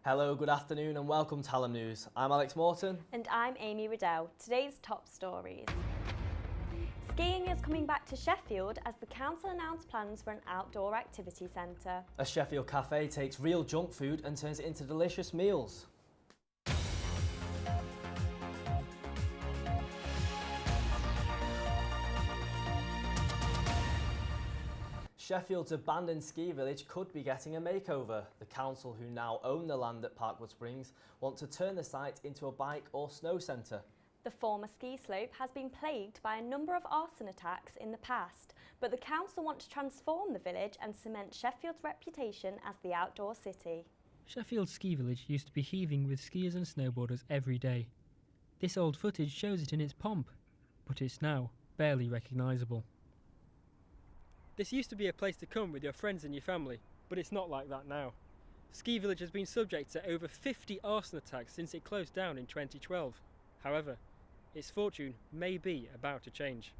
Hello, good afternoon and welcome to Hallam News. I'm Alex Morton. And I'm Amy Riddell. Today's top stories. Skiing is coming back to Sheffield as the council announced plans for an outdoor activity centre. A Sheffield cafe takes real junk food and turns it into delicious meals. Sheffield's abandoned ski village could be getting a makeover. The council, who now own the land at Parkwood Springs, want to turn the site into a bike or snow centre. The former ski slope has been plagued by a number of arson attacks in the past, but the council want to transform the village and cement Sheffield's reputation as the outdoor city. Sheffield's ski village used to be heaving with skiers and snowboarders every day. This old footage shows it in its pomp, but it's now barely recognisable. This used to be a place to come with your friends and your family, but it's not like that now. Ski Village has been subject to over 50 arson attacks since it closed down in 2012. However, its fortune may be about to change.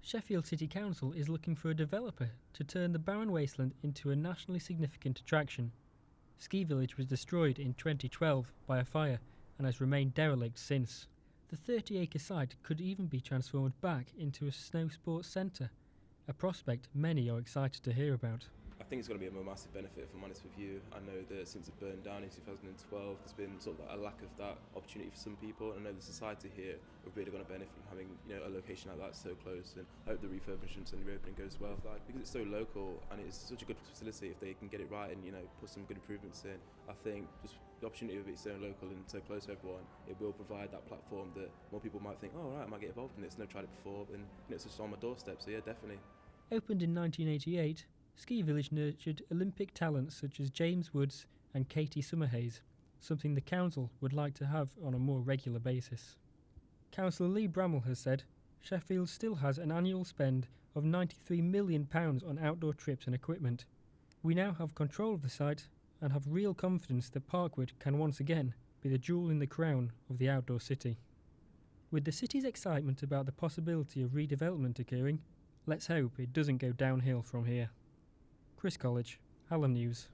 Sheffield City Council is looking for a developer to turn the barren wasteland into a nationally significant attraction. Ski Village was destroyed in 2012 by a fire and has remained derelict since. The 30-acre site could even be transformed back into a snow sports centre, a prospect many are excited to hear about. I think it's going to be a massive benefit, if I'm honest with you. I know that since it burned down in 2012, there's been sort of a lack of that opportunity for some people. And I know the society here are really going to benefit from having, a location like that so close. And I hope the refurbishments and the reopening goes well. Because it's so local and it's such a good facility, if they can get it right and put some good improvements in, I think just the opportunity of it so local and so close to everyone, it will provide that platform that more people might think, oh right, I might get involved in this. Never tried it before, and it's just on my doorstep. So yeah, definitely. Opened in 1988, Ski Village nurtured Olympic talents such as James Woods and Katie Summerhays, something the council would like to have on a more regular basis. Councillor Lee Bramwell has said Sheffield still has an annual spend of £93 million on outdoor trips and equipment. We now have control of the site and have real confidence that Parkwood can once again be the jewel in the crown of the outdoor city. With the city's excitement about the possibility of redevelopment occurring, let's hope it doesn't go downhill from here. Chris College, Hallam News.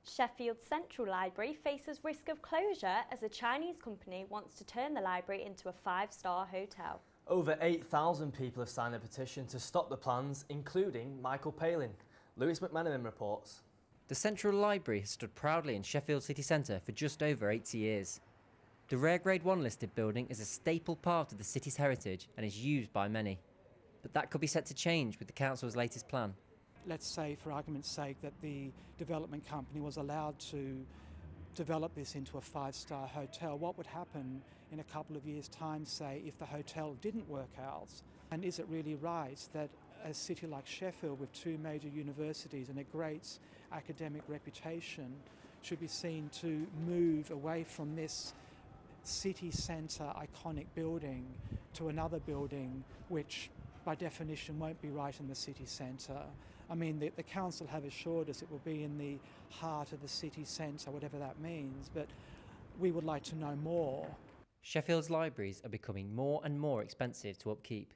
Sheffield Central Library faces risk of closure as a Chinese company wants to turn the library into a 5-star hotel. Over 8,000 people have signed a petition to stop the plans, including Michael Palin. Lewis McMenamin reports. The Central Library has stood proudly in Sheffield city centre for just over 80 years. The rare Grade 1 listed building is a staple part of the city's heritage and is used by many. But that could be set to change with the council's latest plan. Let's say, for argument's sake, that the development company was allowed to develop this into a 5-star hotel. What would happen in a couple of years' time, say, if the hotel didn't work out? And is it really right that a city like Sheffield, with 2 major universities and a great academic reputation, should be seen to move away from this city centre iconic building to another building which by definition won't be right in the city centre? I mean, the council have assured us it will be in the heart of the city centre, whatever that means, but we would like to know more. Sheffield's libraries are becoming more and more expensive to upkeep.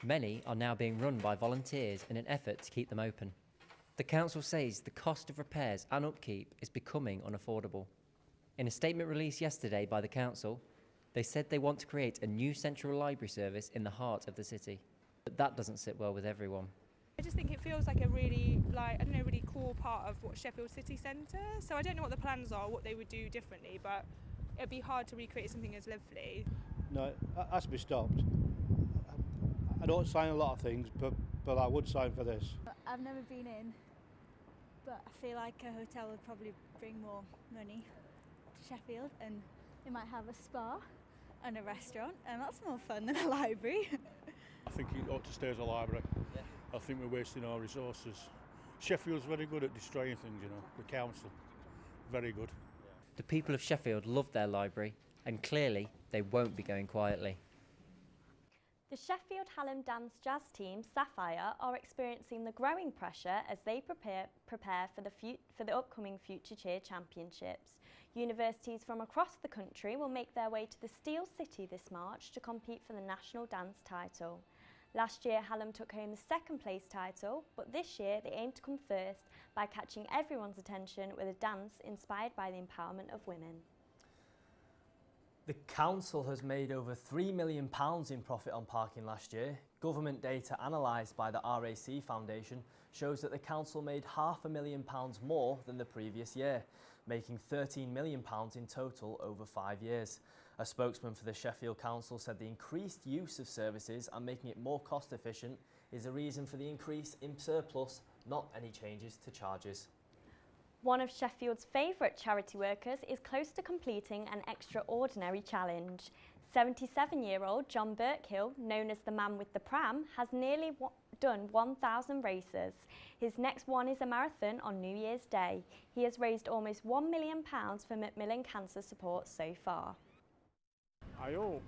Many are now being run by volunteers in an effort to keep them open. The council says the cost of repairs and upkeep is becoming unaffordable. In a statement released yesterday by the council, they said they want to create a new central library service in the heart of the city. But that doesn't sit well with everyone. I just think it feels like a really, really cool part of what Sheffield City Centre. So I don't know what the plans are, what they would do differently, but it'd be hard to recreate something as lovely. No, it has to be stopped. I don't sign a lot of things, but I would sign for this. I've never been in, but I feel like a hotel would probably bring more money to Sheffield, and it might have a spa and a restaurant, and that's more fun than a library. I think it ought to stay as a library. Yeah. I think we're wasting our resources. Sheffield's very good at destroying things, the council. Very good. The people of Sheffield love their library, and clearly they won't be going quietly. The Sheffield Hallam Dance Jazz team, Sapphire, are experiencing the growing pressure as they prepare for the upcoming Future Cheer Championships. Universities from across the country will make their way to the Steel City this March to compete for the national dance title. Last year, Hallam took home the second place title, but this year they aim to come first by catching everyone's attention with a dance inspired by the empowerment of women. The council has made over £3 million in profit on parking last year. Government data analysed by the RAC Foundation shows that the council made £500,000 more than the previous year, making £13 million in total over 5 years. A spokesman for the Sheffield Council said the increased use of services and making it more cost efficient is a reason for the increase in surplus, not any changes to charges. One of Sheffield's favourite charity workers is close to completing an extraordinary challenge. 77-year-old John Birkhill, known as the man with the pram, has nearly done 1,000 races. His next one is a marathon on New Year's Day. He has raised almost £1 million for Macmillan Cancer Support so far. I hope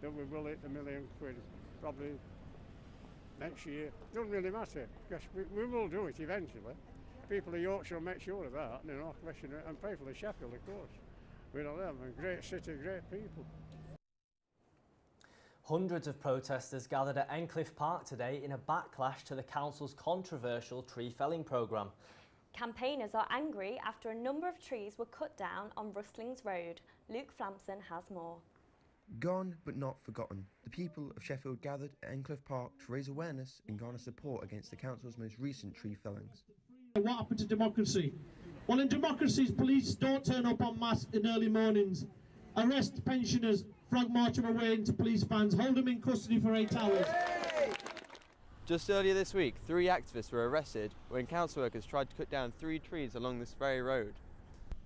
that we will hit the £1 million probably next year. Doesn't really matter, because we will do it eventually. People of Yorkshire will make sure of that, you know, and people of Sheffield, of course. We know them, a great city, great people. Hundreds of protesters gathered at Encliffe Park today in a backlash to the council's controversial tree felling programme. Campaigners are angry after a number of trees were cut down on Rustlings Road. Luke Flamson has more. Gone but not forgotten, the people of Sheffield gathered at Encliffe Park to raise awareness and garner support against the council's most recent tree fellings. What happened to democracy? Well, in democracies, police don't turn up en masse in early mornings, arrest pensioners, frog march them away into police vans, hold them in custody for 8 hours. Just earlier this week, 3 activists were arrested when council workers tried to cut down 3 trees along this very road.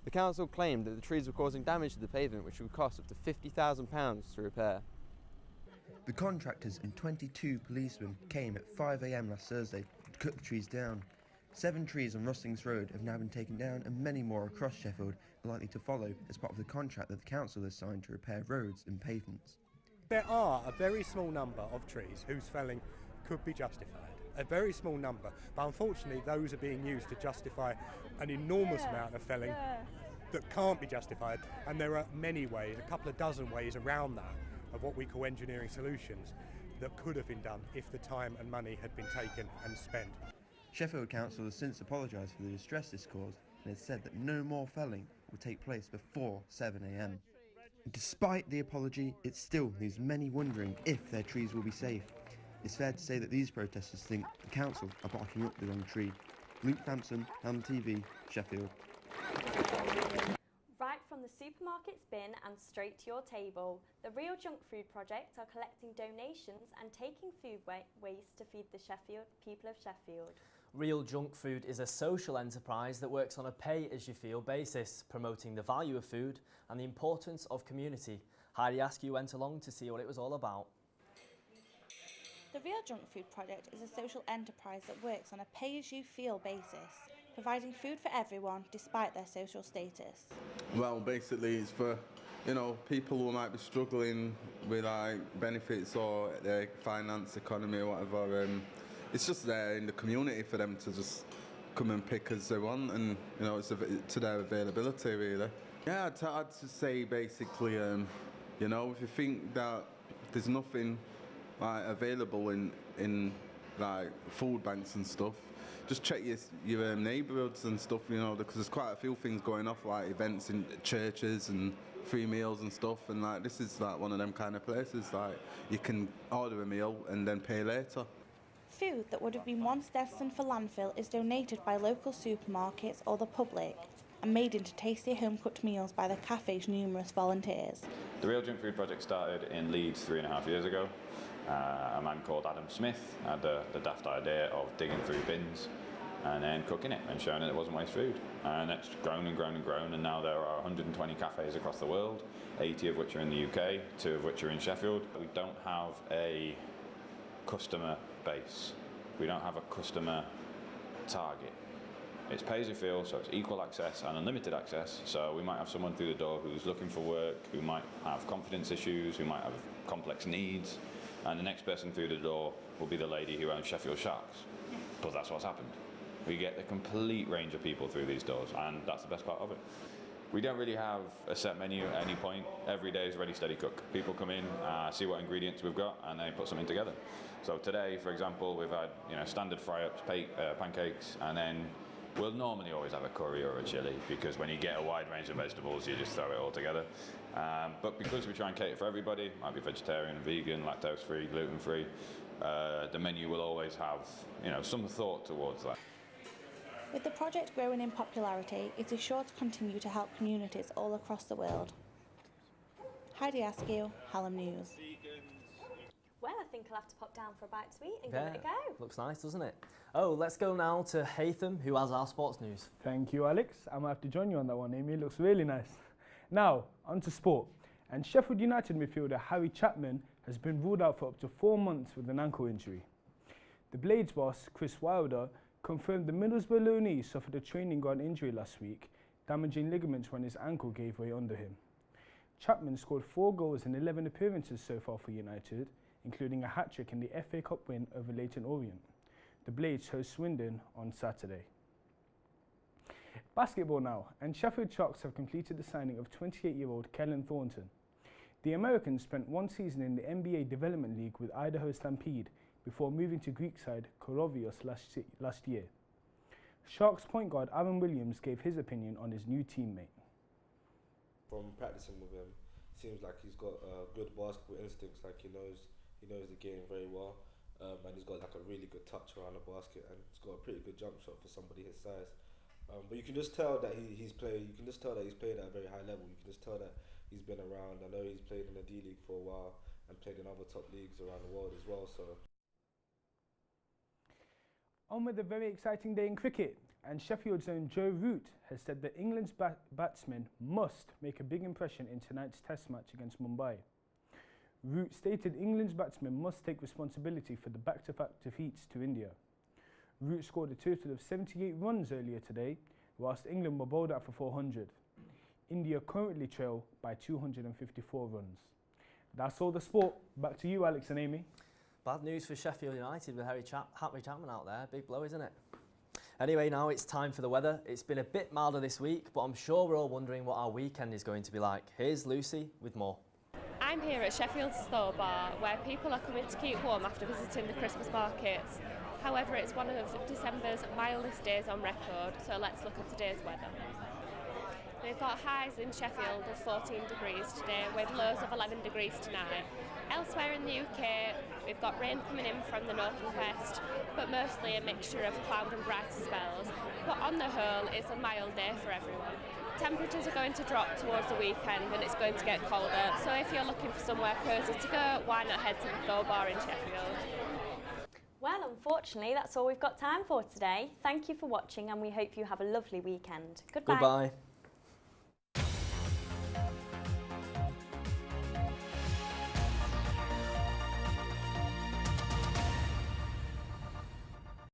The council claimed that the trees were causing damage to the pavement, which would cost up to £50,000 to repair. The contractors and 22 policemen came at 5 AM last Thursday to cut the trees down. 7 trees on Rustlings Road have now been taken down, and many more across Sheffield are likely to follow as part of the contract that the council has signed to repair roads and pavements. There are a very small number of trees whose felling could be justified. A very small number, but unfortunately those are being used to justify an enormous amount of felling that can't be justified, and there are many ways, a couple of dozen ways around that, of what we call engineering solutions that could have been done if the time and money had been taken and spent. Sheffield Council has since apologised for the distress this caused and has said that no more felling will take place before 7 AM. Despite the apology, it still leaves many wondering if their trees will be safe. It's fair to say that these protesters think the council are barking up the wrong tree. Luke Hampson, Ham TV, Sheffield. Right from the supermarket's bin and straight to your table, the Real Junk Food Project are collecting donations and taking food waste to feed the people of Sheffield. Real Junk Food is a social enterprise that works on a pay-as-you-feel basis, promoting the value of food and the importance of community. Heidi Askew went along to see what it was all about. The Real Junk Food Project is a social enterprise that works on a pay-as-you-feel basis, providing food for everyone despite their social status. Well, basically it's for, you know, people who might be struggling with like benefits or their finance, economy or whatever. It's just there in the community for them to just come and pick as they want, and you know, it's to their availability really. Yeah, I'd just say basically, you know, if you think that there's nothing like available in like food banks and stuff, just check your neighbourhoods and stuff, you know, because there's quite a few things going off, like events in churches and free meals and stuff, and like this is like one of them kind of places, like you can order a meal and then pay later. Food that would have been once destined for landfill is donated by local supermarkets or the public and made into tasty home-cooked meals by the cafe's numerous volunteers. The Real Junk Food Project started in Leeds 3.5 years ago. A man called Adam Smith had the daft idea of digging through bins and then cooking it and showing it wasn't waste food. And it's grown and grown and grown, and now there are 120 cafes across the world, 80 of which are in the UK, 2 of which are in Sheffield. We don't have a customer base. We don't have a customer target. It's pay as you feel, so it's equal access and unlimited access. So we might have someone through the door who's looking for work, who might have confidence issues, who might have complex needs, and the next person through the door will be the lady who owns Sheffield Sharks. But that's what's happened. We get a complete range of people through these doors, and that's the best part of it. We don't really have a set menu at any point. Every day is ready, steady, cook. People come in, see what ingredients we've got, and they put something together. So today, for example, we've had standard fry-ups, pancakes, and then we'll normally always have a curry or a chilli, because when you get a wide range of vegetables, you just throw it all together. But because we try and cater for everybody, might be vegetarian, vegan, lactose-free, gluten-free, the menu will always have some thought towards that. With the project growing in popularity, it is sure to continue to help communities all across the world. Heidi Askew, Hallam News. Well, I think I'll have to pop down for a bite to eat and give it a go. Looks nice, doesn't it? Oh, let's go now to Haytham, who has our sports news. Thank you, Alex. I'm going to have to join you on that one, Amy. It looks really nice. Now, on to sport. And Sheffield United midfielder Harry Chapman has been ruled out for up to 4 months with an ankle injury. The Blades boss, Chris Wilder, confirmed the Middlesbrough loanee suffered a training ground injury last week, damaging ligaments when his ankle gave way under him. Chapman scored 4 goals in 11 appearances so far for United, including a hat-trick in the FA Cup win over Leyton Orient. The Blades host Swindon on Saturday. Basketball now, and Sheffield Sharks have completed the signing of 28-year-old Kellen Thornton. The American spent 1 season in the NBA Development League with Idaho Stampede before moving to Greek side Korovios last year. Sharks point guard Aaron Williams gave his opinion on his new teammate. From practicing with him, seems like he's got good basketball instincts, like he knows the game very well, and he's got like a really good touch around the basket, and he's got a pretty good jump shot for somebody his size. But you can just tell that he's played. You can just tell that he's played at a very high level. You can just tell that he's been around. I know he's played in the D League for a while and played in other top leagues around the world as well. So. On with a very exciting day in cricket, and Sheffield's own Joe Root has said that England's batsmen must make a big impression in tonight's Test match against Mumbai. Root stated England's batsmen must take responsibility for the back-to-back defeats to India. Root scored a total of 78 runs earlier today, whilst England were bowled out for 400. India currently trail by 254 runs. That's all the sport. Back to you, Alex and Amy. Bad news for Sheffield United with Harry Chapman out there. Big blow, isn't it? Anyway, now it's time for the weather. It's been a bit milder this week, but I'm sure we're all wondering what our weekend is going to be like. Here's Lucy with more. I'm here at Sheffield's Store Bar, where people are coming to keep warm after visiting the Christmas markets. However, it's one of December's mildest days on record, so let's look at today's weather. We've got highs in Sheffield of 14 degrees today, with lows of 11 degrees tonight. Elsewhere in the UK, we've got rain coming in from the north and west, but mostly a mixture of cloud and brighter spells. But on the whole, it's a mild day for everyone. Temperatures are going to drop towards the weekend and it's going to get colder, so if you're looking for somewhere cosy to go, why not head to the Thor Bar in Sheffield? Well, unfortunately, that's all we've got time for today. Thank you for watching and we hope you have a lovely weekend. Goodbye. Goodbye.